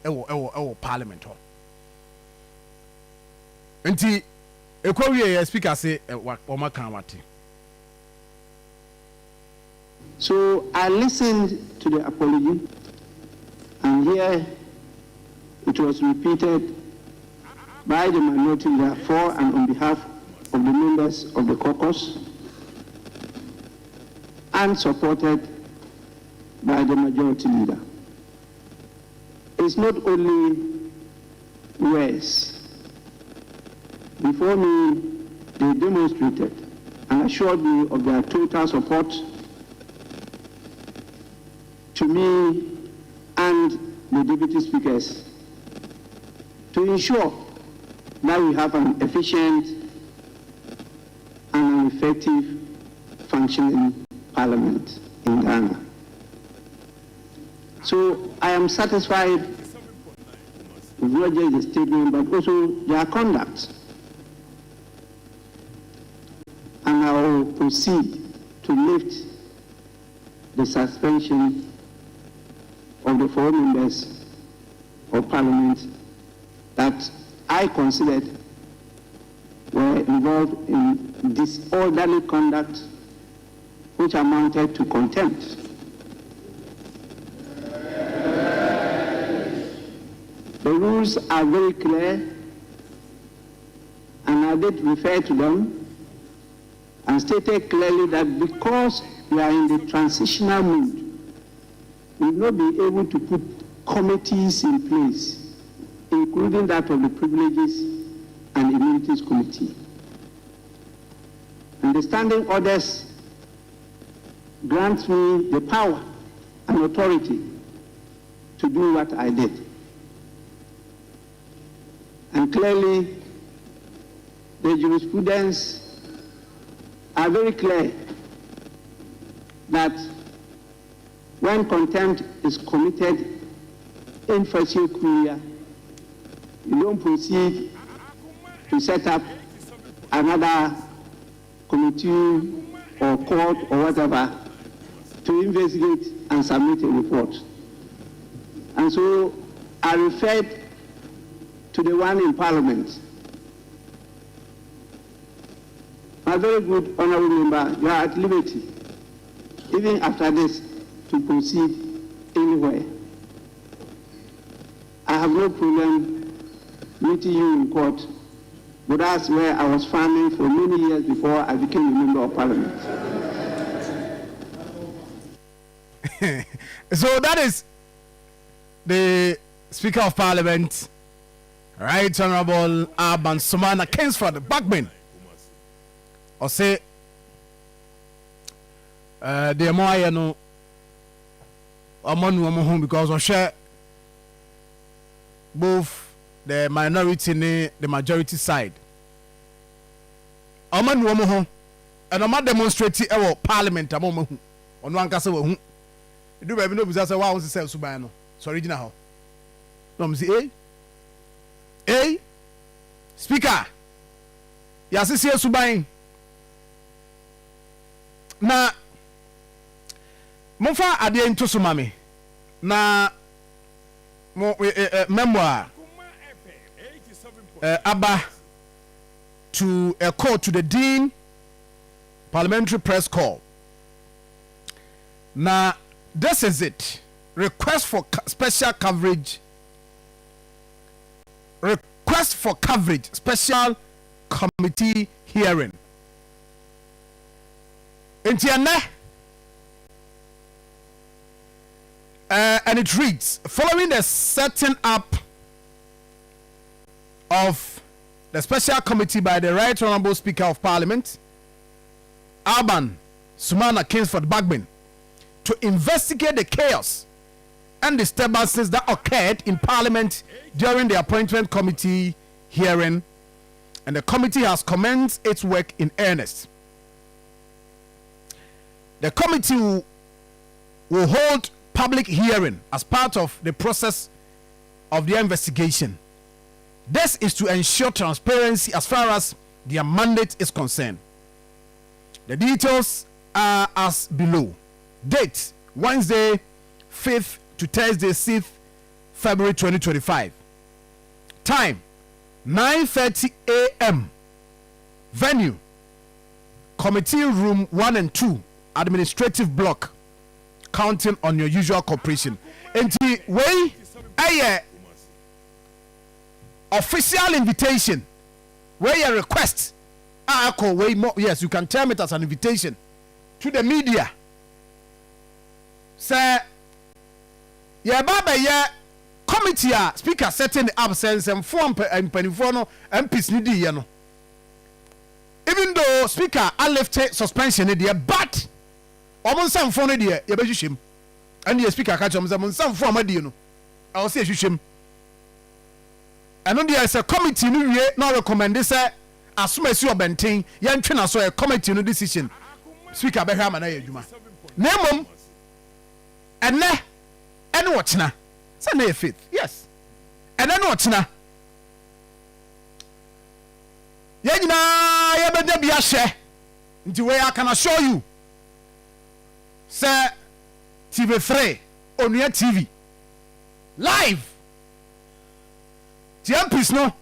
ewo parliament ho nti ekwawie speaker say o maka wate. So I listened to the apology, and here it was repeated by the minority leader for and on behalf of the members of the caucus, and supported by the majority leader. It's not only words. Before me, they demonstrated and assured me of their total support to me and the deputy speakers to ensure that we have an efficient and an effective functioning parliament in Ghana. So I am satisfied with not just the statement but also their conduct. And I will proceed to lift the suspension of the 4 members of parliament that I considered were involved in disorderly conduct which amounted to contempt. The rules are very clear, and I did refer to them and stated clearly that because we are in the transitional mood, we will not be able to put committees in place, including that of the Privileges and Immunities Committee. And the standing orders grants me the power and authority to do what I did. And clearly, the jurisprudence are very clear that when contempt is committed in facie curia, you don't proceed to set up another committee or court or whatever to investigate and submit a report. And so I referred to the one in Parliament. My very good honorable member, you are at liberty, even after this, to proceed anywhere. I have no problem meeting you in court, but that's where I was farming for many years before I became a member of Parliament. So that is the Speaker of Parliament, Right Honorable Afenyo-Markin Kingsford Backman. Or say, the more I know, among home because I share both the minority and the majority side. Among home, and I'm not demonstrating our parliament. I'm on one castle. You do have no business. Why was it Subano? Sorry, now. No, see, Speaker. Yes, it's here Subane. Na mofa ade into so mame na memoir aba to a call to the Dean Parliamentary Press Call. Now this is it. Request for special coverage. Request for coverage. Special committee hearing. And it reads, following the setting up of the special committee by the Right Honorable Speaker of Parliament, Afenyo-Markin Kingsford Backman, to investigate the chaos and disturbances that occurred in Parliament during the appointment committee hearing, and the committee has commenced its work in earnest. The committee will hold public hearing as part of the process of their investigation. This is to ensure transparency as far as their mandate is concerned. The details are as below. Date: Wednesday 5th to Thursday 6th February 2025. Time 9:30 a.m. Venue Committee Room 1 and 2, Administrative Block, counting on your usual cooperation. Enti wey aye official invitation, where a request. Way more, yes, you can term it as an invitation to the media. Say, yeah, baba, yeah, committee, speaker setting the absence and form and penifono and peace nidi, you know. Even though speaker I left suspension in there, but almost some phone idea, you bet him. And the speaker catch him some form idea, you know. I'll say him. And on there is a committee, no recommend this. As soon as you are benting, you are trying to a committee no decision. Speaker Beham and I, Juma. Name and ne, and what's na? Say faith, yes. And then what's na? Yena, you be a share. Into where I can assure you, sir. TV3 on your TV, live. TMPs no.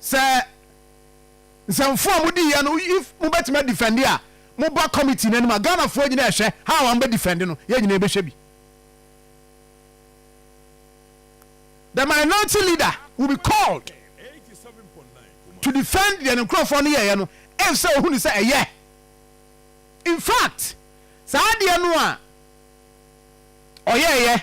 Say some form would you know if Mubet defend ya Muba committee and Magana for you share how I'm defending your neighbor should be. The minority leader will be called to defend the microphone here, and so who say yeah. In fact, Sadia Noa oh yeah,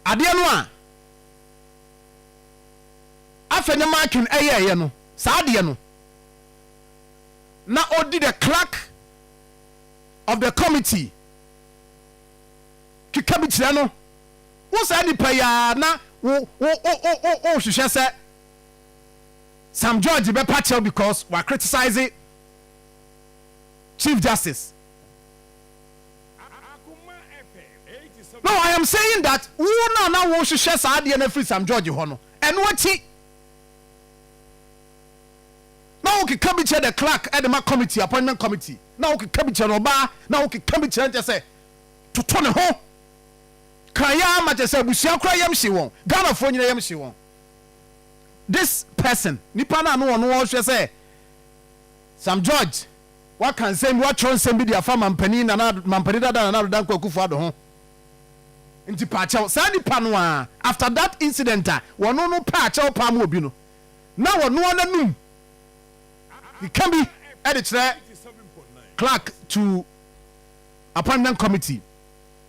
Adianoa. Afenyo-Markin eye no saade no na odi the clerk of the committee kikabitira no wo sa ni paya na wo hwehwe se Sam George be patch because we are criticizing Chief Justice. No, I am saying that wo na wo hwehwe saade na free Sam George ho no eno ati. Now we can be the clerk at the committee, appointment committee. Now we can be the Oba. Now we can be just say to turn a home. Kaya ma just say we shall cry yam she won. Ghana for you yam she won. This person, Nipana no one say Sam George. What can say what chance be the farm and penny and mampani that another dan kwaku for the home. Inti pacha sani panwa. After that incident, one no pacha palm will be no. Now one no one. He can be editor clerk to appointment committee.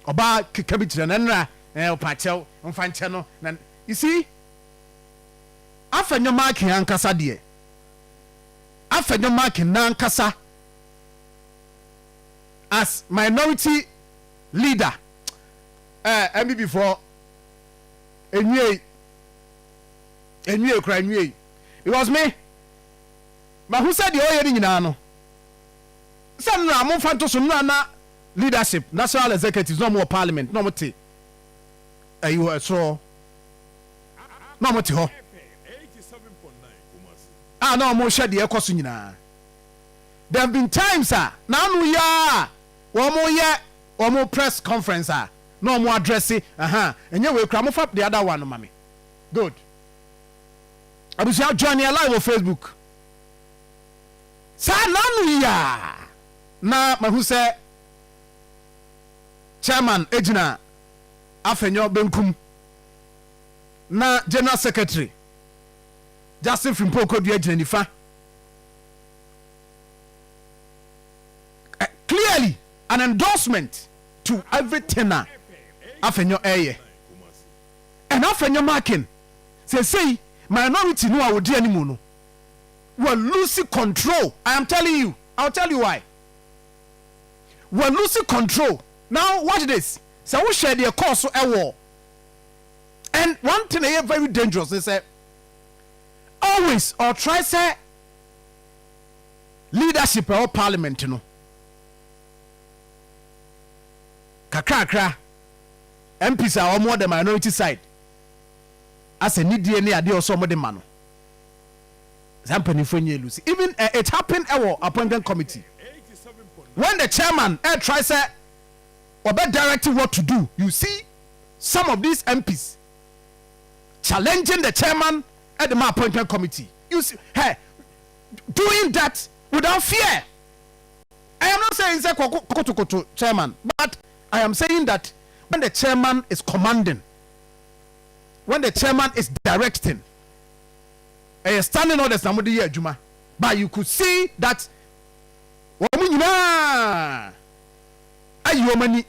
Oba kikabitira nanra opachel mfanche no. You see, Afenyo-Markin ankasa de. Afenyo-Markin na ankasa as minority leader. MB before enye kra enye. It was me. But who said the oil in Nano? Some more fantos na leadership, national executives, no more parliament, no more tea. You were so no more tea. No more shed the ecosunina. There have been times, now we are 1 more year, 1 more press conference, no more addressing, and you will cram up the other one, mommy. Good. I was out joining live on Facebook. Sa nanu ya na mahu se chairman ejina Afenyo benkum na general secretary Justin Frimpoko du ejina nifa clearly an endorsement to everything na Afenyo eye and Afenyo-Markin say minority no awodi animu no we're losing control. I am telling you. I'll tell you why. We're losing control. Now watch this. So we share the course of a war. And one thing they are very dangerous. They say always or try say leadership or parliament, you know. Kakra MPs are more the minority side. As a need DNA idea or some of the man. Even it happened at appointment committee when the chairman tries obe directing what to do. You see some of these MPs challenging the chairman at the appointment committee. You see, hey, doing that without fear. I am not saying say chairman, but I am saying that when the chairman is commanding, when the chairman is directing, standing orders somebody here, Juma, but you could see that ayomani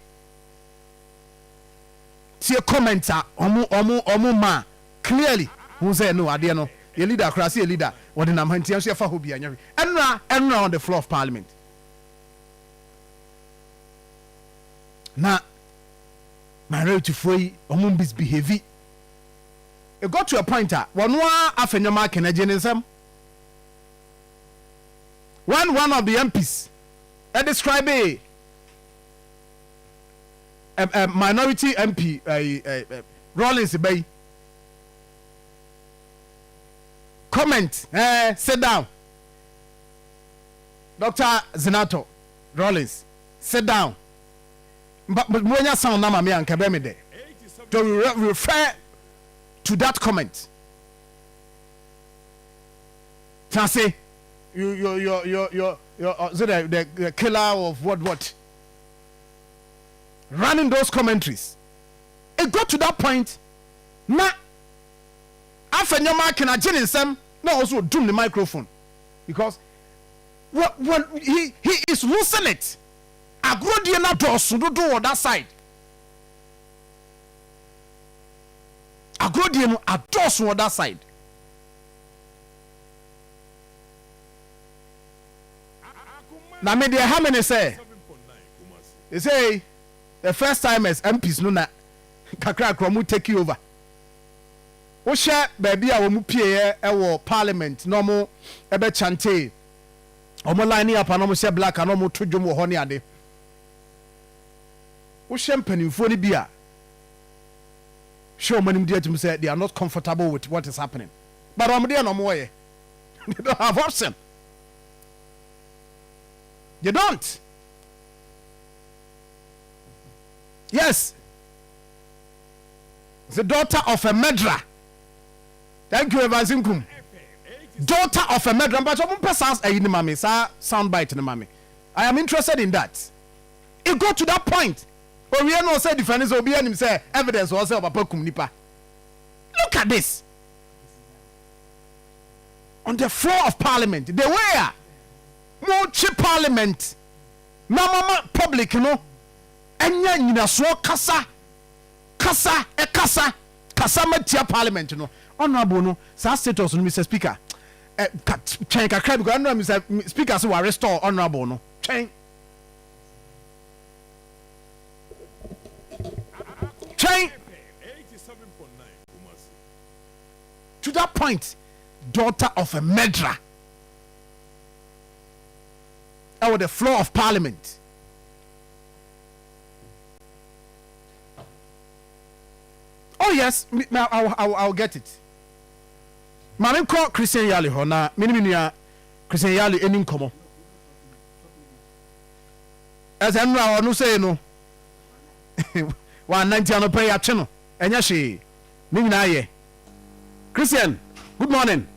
see a commenter omu ma clearly who say no ade no your leader crasi a leader what the nam hanti so fa ho bia nyari enra on the floor of parliament na minority foi omu misbehave. It got to a point one Afenyo-Markin agenism when one of the MPs describe a minority MP Rollins Bay comment sit down Dr. Zinato Rollins sit down but when you sound nama me anka be me there to refer to that comment. Can I say you're the killer of what running those commentaries. It got to that point. Na Afenyo-Markin agene nsem na also doom the microphone because when he is losing it. Agrodie na dosu do on that side. Agrodie no adosu on that side. Na me dey how many say? They say the first time as MPs no na kakra kromu take you over. Wo share baby a wo mu pie e wo parliament no mo e be chante. Omo line up no mo share black no mo to dwom wo ho ne ade. Wo share mpanimfo ni bia. Show manim dia to say they are not comfortable with what is happening. But dey no mo ye. They don't have option. You don't. Yes. The daughter of a murderer. Thank you, Evansinkum. Daughter of a murderer. But sound bite in the mommy. I am interested in that. It got to that point. But we are not say defenders will be him say evidence was of Papa Kumnipa. Look at this. On the floor of parliament, they were more cheap parliament. Mama public, you know. Enya nyina so kasa matia parliament no honorable no sa status no Mr. Speaker chen kakra because honorable Mr. Speaker so wa restore honorable no chen to that point daughter of a murderer over the floor of parliament. Oh yes, I'll get it. Mami call Christian Yali ho na minimia Christian Yali eni nkomo. As enra onu say no. 190 ano pay ache no. Enya hwe. Ni nyina ye. Christian, good morning.